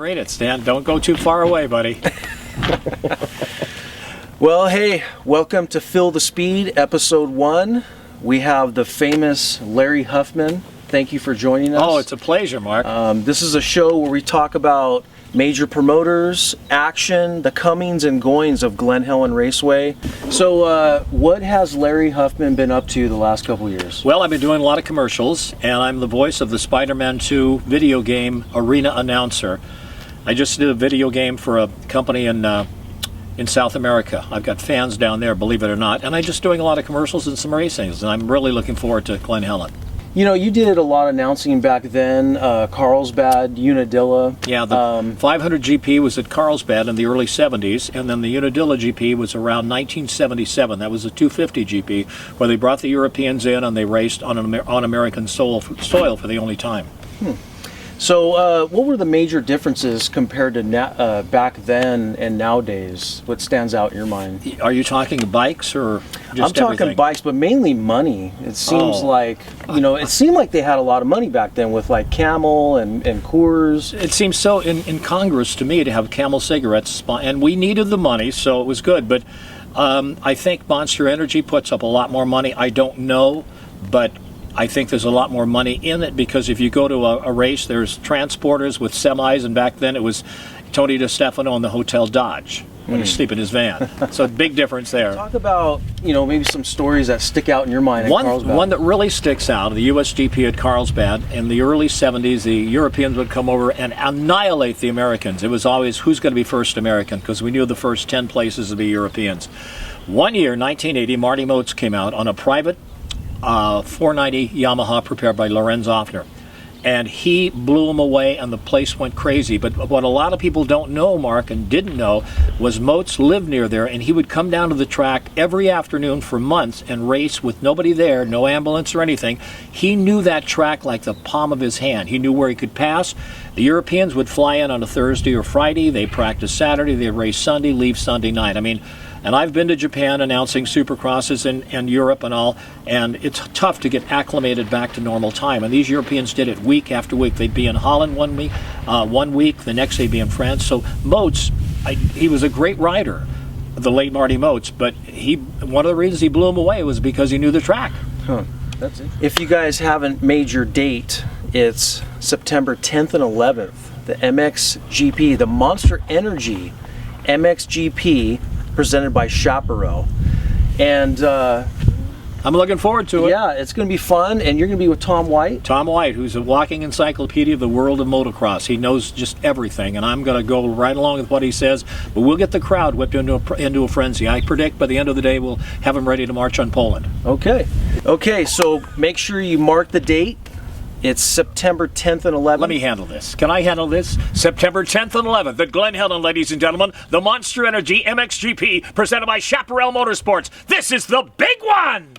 rate it, Stan. Don't go too far away, buddy. Well, hey, welcome to Fill the Speed, Episode 1. We have the famous Larry Huffman. Thank you for joining us. Oh, it's a pleasure, Mark. This is a show where we talk about major promoters, action, the comings and goings of Glen, Helen Raceway. So what has Larry Huffman been up to the last couple years? Well, I've been doing a lot of commercials, and I'm the voice of the Spider-Man 2 video game arena announcer. I just did a video game for a company in South America. I've got fans down there, believe it or not, and I'm just doing a lot of commercials and some racings, and I'm really looking forward to Glen Helen. You know, you did a lot of announcing back then, Carlsbad, Unadilla. Yeah, the 500 GP was at Carlsbad in the early 70s, and then the Unadilla GP was around 1977. That was a 250 GP, where they brought the Europeans in and they raced on American soil for the only time. So what were the major differences compared to back then and nowadays? What stands out in your mind? Are you talking bikes or just I'm talking bikes, but mainly money. It seems like, you know, it seemed like they had a lot of money back then with like Camel and Coors. It seems so in Congress to me to have Camel cigarettes, and we needed the money, so it was good. But I think Monster Energy puts up a lot more money. I don't know, but I think there's a lot more money in it because if you go to a race, there's transporters with semis, and back then it was Tony DeStefano in the Hotel Dodge when he sleep in his van. So a big difference there. Talk about, you know, maybe some stories that stick out in your mind at Carlsbad. One that really sticks out, the USGP at Carlsbad. In the early 70s, the Europeans would come over and annihilate the Americans. It was always who's going to be first American because we knew the first 10 places would be Europeans. One year, 1980, Marty Moats came out on a private 490 Yamaha prepared by Lorenz Offner, and he blew him away and the place went crazy. But what a lot of people don't know, Mark, and didn't know, was Moats lived near there, and he would come down to the track every afternoon for months and race with nobody there, no ambulance or anything. He knew that track like the palm of his hand. He knew where he could pass. The Europeans would fly in on a Thursday or Friday, they practice Saturday, they race Sunday, leave Sunday night. I mean, and I've been to Japan announcing supercrosses in Europe and all, and it's tough to get acclimated back to normal time. And these Europeans did it week after week. They'd be in Holland one week, the next they'd be in France. So Moats, he was a great rider, the late Marty Moats, but one of the reasons he blew him away was because he knew the track. Huh. That's it. If you guys haven't made your date, it's September 10th and 11th. The MXGP, the Monster Energy MXGP, presented by Chaparral. And I'm looking forward to it. Yeah, it's going to be fun, and you're going to be with Tom White. Tom White, who's a walking encyclopedia of the world of motocross. He knows just everything, and I'm going to go right along with what he says, but we'll get the crowd whipped into a frenzy. I predict by the end of the day we'll have them ready to march on Poland. Okay, so make sure you mark the date. It's September 10th and 11th. Let me handle this. Can I handle this? September 10th and 11th at Glen Helen, ladies and gentlemen. The Monster Energy MXGP presented by Chaparral Motorsports. This is the big one!